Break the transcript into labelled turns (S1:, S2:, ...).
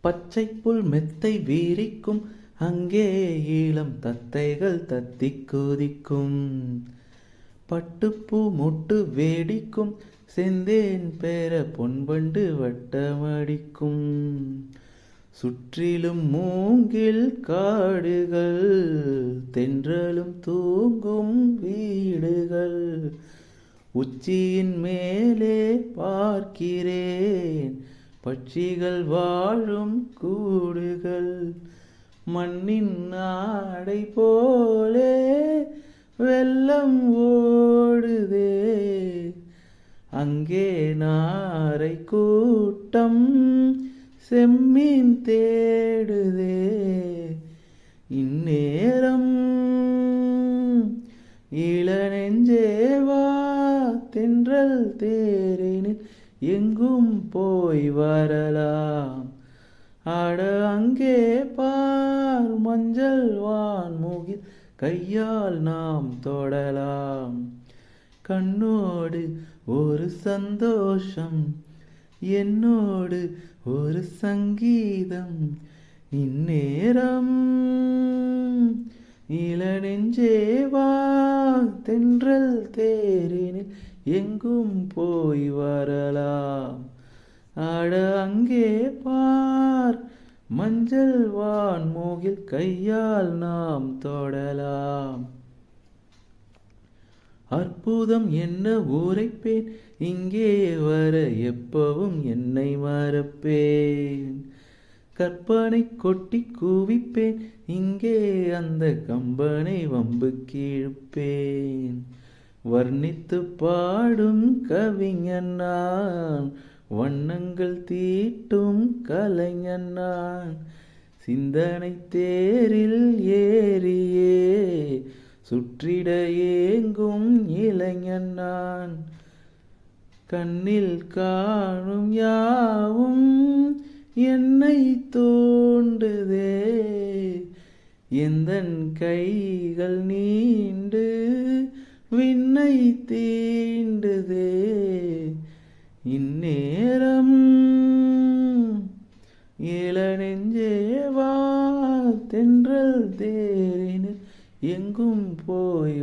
S1: பச்சை புல் மெத்தை வீரிக்கும், அங்கே இளம் தத்தைகள் தத்திக் குதிக்கும். பட்டுப்பூ மொட்டு வேடிக்கும், செந்தேன் பெற பொன்வண்டு வட்டமடிக்கும். சுற்றிலும் மூங்கில் காடுகள், தென்றலும் தூங்கும் வீடுகள். உச்சியின் மேலே பார்க்கிறேன், பட்சிகள் வாழும் கூடுகள். மண்ணின் ஆடை போலே வெள்ளம் ஓடுதே, அங்கே நாரை கூட்டம் செம்மீன் தேடுதே. இந்நேரம் இளநெஞ்சேவா, தென்றல் தேரினில் எங்கும் போய் வரலாம். ஆட அங்கே பார், மஞ்சள் வான்முகில் கையால் நாம் தொடலாம். கண்ணோடு ஒரு சந்தோஷம், என்னோடு ஒரு சங்கீதம். இந்நேரம் இளநெஞ்சேவா, தென்றல் தேரினில் எங்கும் போய் வரலாம். ஆட அங்கே பார், மஞ்சள் வான்முகில் கையால் நாம் தொடலாம். அற்புதம் என்ன உரைப்பேன், இங்கே வர எப்பவும் என்னை மறப்பேன். கற்பனை கொட்டி கூவிப்பேன், இங்கே அந்த கம்பனை வம்பு கீழ்ப்பேன். வர்ணித்து பாடும் கவிஞன் நான், வண்ணங்கள் தீட்டும் கலைஞன் நான். சிந்தனை தேரில் ஏறியே சுற்றிட ஏங்கும் இளைஞன் நான். கண்ணில் காணும் யாவும் என்னை தோண்டுதே, எந்தன் கைகள் நீண்டு விண்ணை தீண்டுதே. இந்நேரம் இளநெஞ்சேவா, தென்றல் தேரினில் எங்கும் போய்